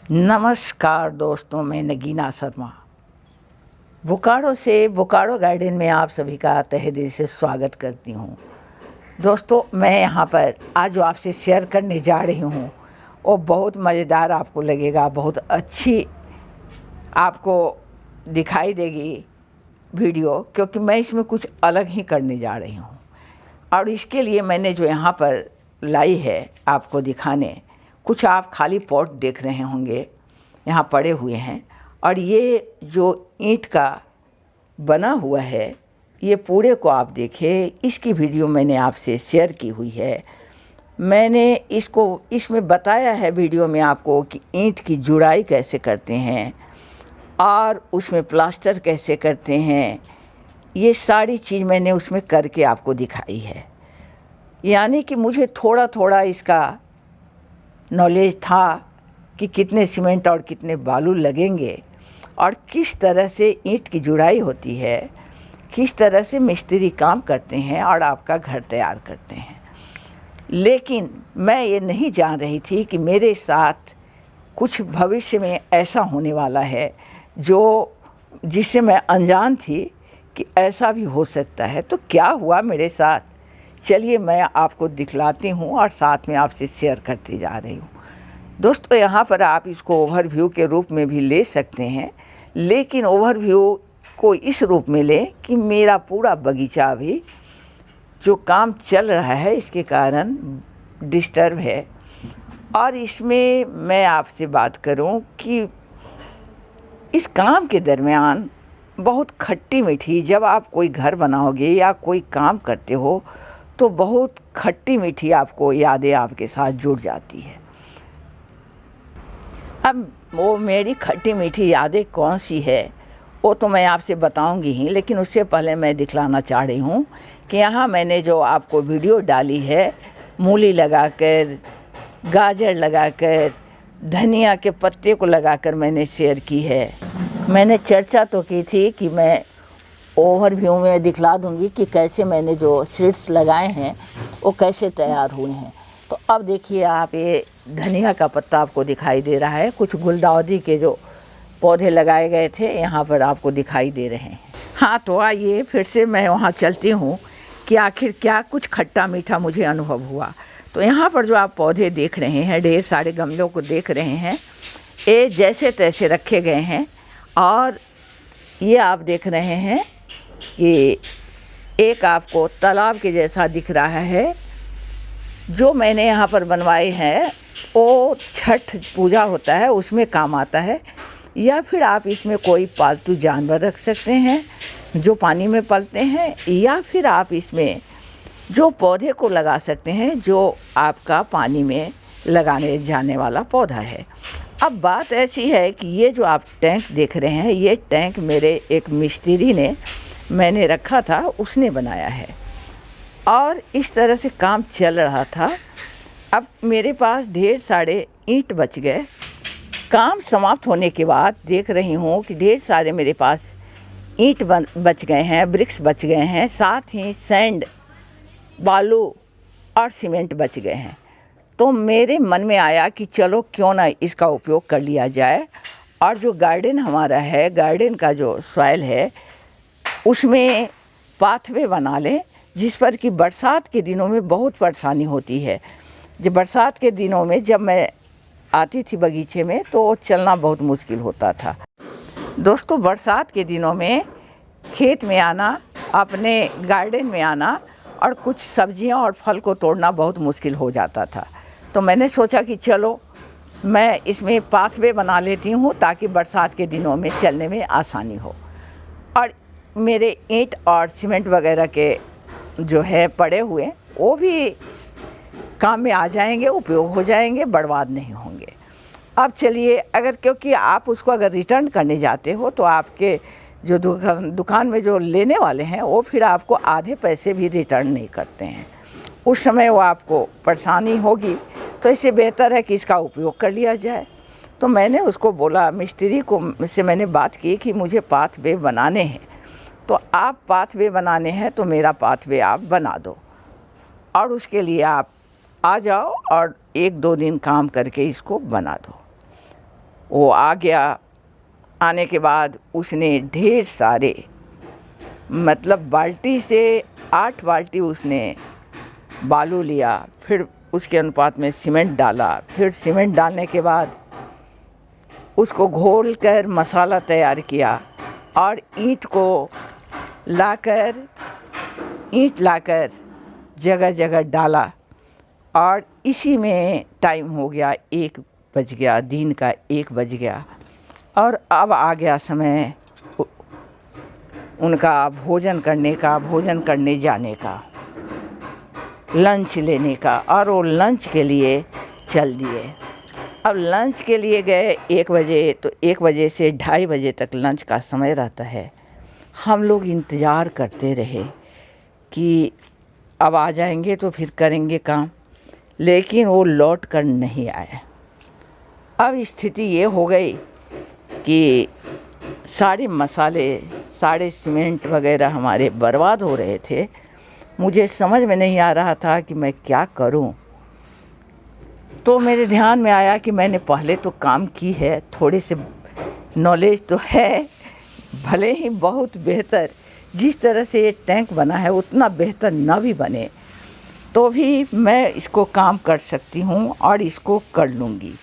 नमस्कार दोस्तों, मैं नगीना शर्मा बोकारो से बोकारो गार्डन में आप सभी का तहे दिल से स्वागत करती हूँ। दोस्तों, मैं यहाँ पर आज जो आपसे शेयर करने जा रही हूँ वो बहुत मज़ेदार आपको लगेगा, बहुत अच्छी आपको दिखाई देगी वीडियो, क्योंकि मैं इसमें कुछ अलग ही करने जा रही हूँ। और इसके लिए मैंने जो यहाँ पर लाई है आपको दिखाने, कुछ आप खाली पॉट देख रहे होंगे यहाँ पड़े हुए हैं, और ये जो ईंट का बना हुआ है ये पूरे को आप देखें। इसकी वीडियो मैंने आपसे शेयर की हुई है। मैंने इसमें बताया है वीडियो में आपको कि ईंट की जुड़ाई कैसे करते हैं और उसमें प्लास्टर कैसे करते हैं। ये सारी चीज़ मैंने उसमें करके आपको दिखाई है। यानी कि मुझे थोड़ा थोड़ा इसका नॉलेज था कि कितने सीमेंट और कितने बालू लगेंगे और किस तरह से ईंट की जुड़ाई होती है, किस तरह से मिस्त्री काम करते हैं और आपका घर तैयार करते हैं। लेकिन मैं ये नहीं जान रही थी कि मेरे साथ कुछ भविष्य में ऐसा होने वाला है जिससे मैं अनजान थी कि ऐसा भी हो सकता है। तो क्या हुआ मेरे साथ, चलिए मैं आपको दिखलाती हूँ और साथ में आपसे शेयर करती जा रही हूँ। दोस्तों, यहाँ पर आप इसको ओवरव्यू के रूप में भी ले सकते हैं, लेकिन ओवरव्यू को इस रूप में लें कि मेरा पूरा बगीचा अभी जो काम चल रहा है इसके कारण डिस्टर्ब है। और इसमें मैं आपसे बात करूं कि इस काम के दरमियान बहुत खट्टी मीठी, जब आप कोई घर बनाओगे या कोई काम करते हो तो बहुत खट्टी मीठी आपको यादें आपके साथ जुड़ जाती है। अब वो मेरी खट्टी मीठी यादें कौन सी है वो तो मैं आपसे बताऊंगी ही, लेकिन उससे पहले मैं दिखलाना चाह रही हूँ कि यहाँ मैंने जो आपको वीडियो डाली है मूली लगाकर, गाजर लगाकर, धनिया के पत्ते को लगाकर मैंने शेयर की है। मैंने चर्चा तो की थी कि मैं ओवरव्यू में दिखला दूंगी कि कैसे मैंने जो सीड्स लगाए हैं वो कैसे तैयार हुए हैं। तो अब देखिए आप, ये धनिया का पत्ता आपको दिखाई दे रहा है। कुछ गुलदाउदी के जो पौधे लगाए गए थे यहाँ पर आपको दिखाई दे रहे हैं। हाँ, तो आइए फिर से मैं वहाँ चलती हूँ कि आखिर क्या कुछ खट्टा मीठा मुझे अनुभव हुआ। तो यहाँ पर जो आप पौधे देख रहे हैं, ढेर सारे गमलों को देख रहे हैं, ये जैसे तैसे रखे गए हैं। और ये आप देख रहे हैं कि एक आपको तालाब के जैसा दिख रहा है। जो मैंने यहाँ पर बनवाए हैं वो छठ पूजा होता है उसमें काम आता है, या फिर आप इसमें कोई पालतू जानवर रख सकते हैं जो पानी में पलते हैं, या फिर आप इसमें जो पौधे को लगा सकते हैं जो आपका पानी में लगाने जाने वाला पौधा है। अब बात ऐसी है कि ये जो आप टैंक देख रहे हैं, ये टैंक मेरे एक मिस्त्री ने, मैंने रखा था, उसने बनाया है और इस तरह से काम चल रहा था। अब मेरे पास ढेर सारे ईंट बच गए। काम समाप्त होने के बाद देख रही हूँ कि ढेर सारे मेरे पास ईंट बच गए हैं, ब्रिक्स बच गए हैं, साथ ही सैंड, बालू और सीमेंट बच गए हैं। तो मेरे मन में आया कि चलो क्यों ना इसका उपयोग कर लिया जाए, और जो गार्डन हमारा है, गार्डन का जो सॉइल है उसमें पाथवे बना लें, जिस पर कि बरसात के दिनों में बहुत परेशानी होती है। जब बरसात के दिनों में जब मैं आती थी बगीचे में तो चलना बहुत मुश्किल होता था। दोस्तों, बरसात के दिनों में खेत में आना, अपने गार्डन में आना और कुछ सब्जियां और फल को तोड़ना बहुत मुश्किल हो जाता था। तो मैंने सोचा कि चलो मैं इसमें पाथवे बना लेती हूँ ताकि बरसात के दिनों में चलने में आसानी हो। और मेरे ईंट और सीमेंट वगैरह के जो है पड़े हुए वो भी काम में आ जाएंगे, उपयोग हो जाएंगे, बर्बाद नहीं होंगे। अब चलिए, क्योंकि आप उसको अगर रिटर्न करने जाते हो तो आपके जो दुकान में जो लेने वाले हैं वो फिर आपको आधे पैसे भी रिटर्न नहीं करते हैं। उस समय वो आपको परेशानी होगी, तो इससे बेहतर है कि इसका उपयोग कर लिया जाए। तो मैंने उसको बोला, मिस्त्री को से मैंने बात की कि मुझे पाथवे बनाने हैं, तो आप पाथवे बनाने हैं तो मेरा पाथवे आप बना दो, और उसके लिए आप आ जाओ और 1-2 दिन काम करके इसको बना दो। वो आ गया। आने के बाद उसने ढेर सारे, मतलब बाल्टी से 8 बाल्टी उसने बालू लिया, फिर उसके अनुपात में सीमेंट डाला, फिर सीमेंट डालने के बाद उसको घोल कर मसाला तैयार किया और ईंट लाकर जगह जगह डाला। और इसी में टाइम हो गया, 1 बज गया, दिन का 1 बज गया। और अब आ गया समय उनका भोजन करने जाने का, लंच लेने का। और वो लंच के लिए चल दिए। अब लंच के लिए गए 1 बजे, तो 1 बजे से 2:30 बजे तक लंच का समय रहता है। हम लोग इंतज़ार करते रहे कि अब आ जाएंगे तो फिर करेंगे काम, लेकिन वो लौट कर नहीं आए। अब स्थिति ये हो गई कि सारे मसाले, सारे सीमेंट वगैरह हमारे बर्बाद हो रहे थे। मुझे समझ में नहीं आ रहा था कि मैं क्या करूं। तो मेरे ध्यान में आया कि मैंने पहले तो काम की है, थोड़े से नॉलेज तो है, भले ही बहुत बेहतर, जिस तरह से ये टैंक बना है उतना बेहतर ना भी बने तो भी मैं इसको काम कर सकती हूँ और इसको कर लूँगी।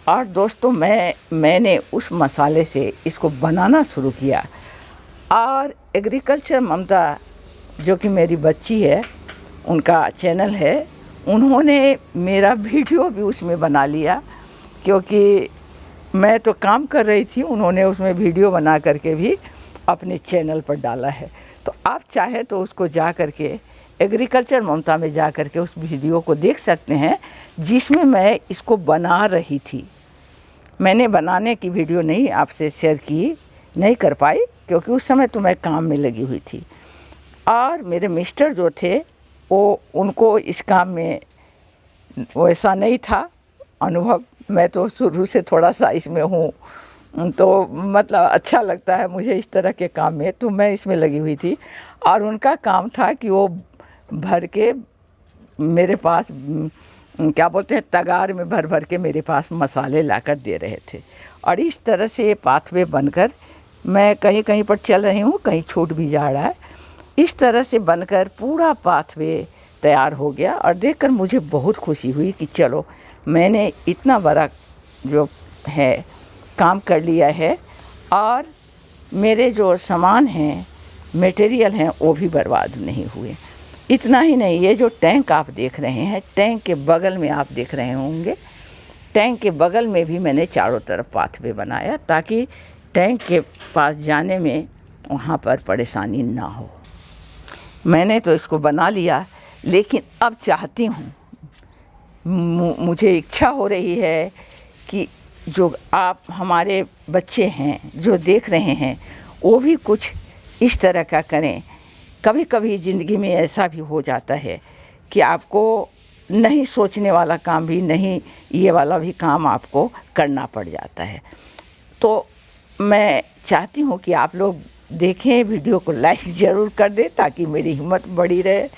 और दोस्तों, मैंने उस मसाले से इसको बनाना शुरू किया। और एग्रीकल्चर ममता, जो कि मेरी बच्ची है, उनका चैनल है, उन्होंने मेरा वीडियो भी उसमें बना लिया, क्योंकि मैं तो काम कर रही थी, उन्होंने उसमें वीडियो बना करके भी अपने चैनल पर डाला है। तो आप चाहे तो उसको जा करके एग्रीकल्चर ममता में जा करके उस वीडियो को देख सकते हैं, जिसमें मैं इसको बना रही थी। मैंने बनाने की वीडियो नहीं आपसे शेयर नहीं कर पाई, क्योंकि उस समय तो मैं काम में लगी हुई थी। और मेरे मिस्टर जो थे, वो उनको इस काम में वैसा नहीं था अनुभव। मैं तो शुरू से थोड़ा सा इसमें हूँ, तो मतलब अच्छा लगता है मुझे इस तरह के काम में, तो मैं इसमें लगी हुई थी। और उनका काम था कि वो भर के मेरे पास, क्या बोलते हैं, तगार में भर भर के मेरे पास मसाले लाकर दे रहे थे। और इस तरह से ये पाथवे बनकर मैं कहीं कहीं पर चल रही हूँ, कहीं छूट भी जा रहा है। इस तरह से बनकर पूरा पाथवे तैयार हो गया। और देखकर मुझे बहुत खुशी हुई कि चलो, मैंने इतना बड़ा जो है काम कर लिया है, और मेरे जो सामान हैं, मटेरियल हैं, वो भी बर्बाद नहीं हुए। इतना ही नहीं, ये जो टैंक आप देख रहे हैं, टैंक के बगल में आप देख रहे होंगे, टैंक के बगल में भी मैंने चारों तरफ पाथवे बनाया, ताकि टैंक के पास जाने में वहाँ पर परेशानी ना हो। मैंने तो इसको बना लिया, लेकिन अब चाहती हूँ, मुझे इच्छा हो रही है कि जो आप हमारे बच्चे हैं जो देख रहे हैं, वो भी कुछ इस तरह का करें। कभी कभी ज़िंदगी में ऐसा भी हो जाता है कि आपको नहीं सोचने वाला काम भी नहीं, ये वाला भी काम आपको करना पड़ जाता है। तो मैं चाहती हूँ कि आप लोग देखें, वीडियो को लाइक ज़रूर कर दें, ताकि मेरी हिम्मत बढ़ी रहे।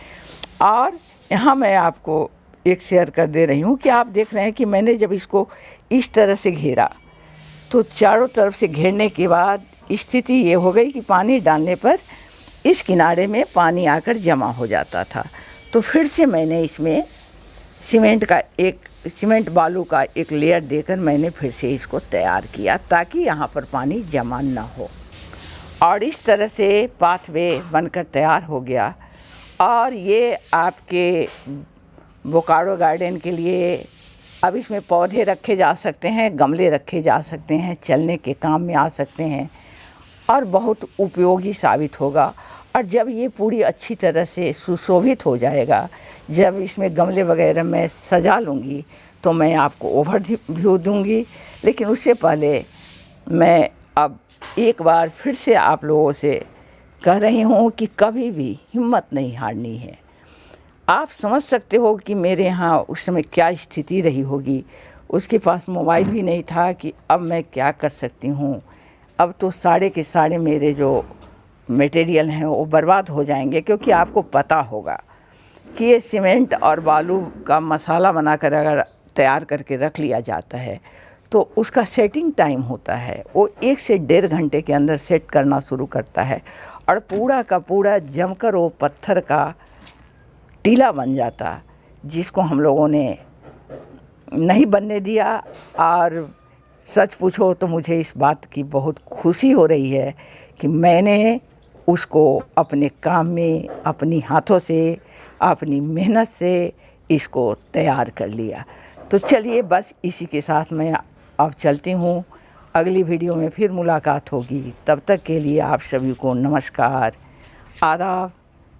और यहाँ मैं आपको एक शेयर कर दे रही हूँ कि आप देख रहे हैं कि मैंने जब इसको इस तरह से घेरा, तो चारों तरफ से घेरने के बाद स्थिति ये हो गई कि पानी डालने पर इस किनारे में पानी आकर जमा हो जाता था। तो फिर से मैंने इसमें सीमेंट बालू का एक लेयर देकर मैंने फिर से इसको तैयार किया, ताकि यहाँ पर पानी जमा ना हो। और इस तरह से पाथवे बनकर तैयार हो गया। और ये आपके बोकारो गार्डन के लिए, अब इसमें पौधे रखे जा सकते हैं, गमले रखे जा सकते हैं, चलने के काम में आ सकते हैं, और बहुत उपयोगी साबित होगा। और जब ये पूरी अच्छी तरह से सुशोभित हो जाएगा, जब इसमें गमले वगैरह मैं सजा लूँगी, तो मैं आपको ओवरव्यू दूँगी। लेकिन उससे पहले मैं अब एक बार फिर से आप लोगों से कह रही हूँ कि कभी भी हिम्मत नहीं हारनी है। आप समझ सकते हो कि मेरे यहाँ उस समय क्या स्थिति रही होगी। उसके पास मोबाइल भी नहीं था कि अब मैं क्या कर सकती हूँ। अब तो सारे के सारे मेरे जो मटेरियल हैं वो बर्बाद हो जाएंगे, क्योंकि आपको पता होगा कि ये सीमेंट और बालू का मसाला बनाकर अगर तैयार करके रख लिया जाता है, तो उसका सेटिंग टाइम होता है, वो 1 से 1.5 घंटे के अंदर सेट करना शुरू करता है और पूरा का पूरा जमकर वो पत्थर का टीला बन जाता, जिसको हम लोगों ने नहीं बनने दिया। और सच पूछो तो मुझे इस बात की बहुत खुशी हो रही है कि मैंने उसको अपने काम में, अपनी हाथों से, अपनी मेहनत से इसको तैयार कर लिया। तो चलिए, बस इसी के साथ मैं अब चलती हूँ। अगली वीडियो में फिर मुलाकात होगी। तब तक के लिए आप सभी को नमस्कार, आदाब,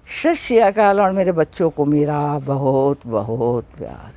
सत श्री अकाल और मेरे बच्चों को मेरा बहुत बहुत प्यार।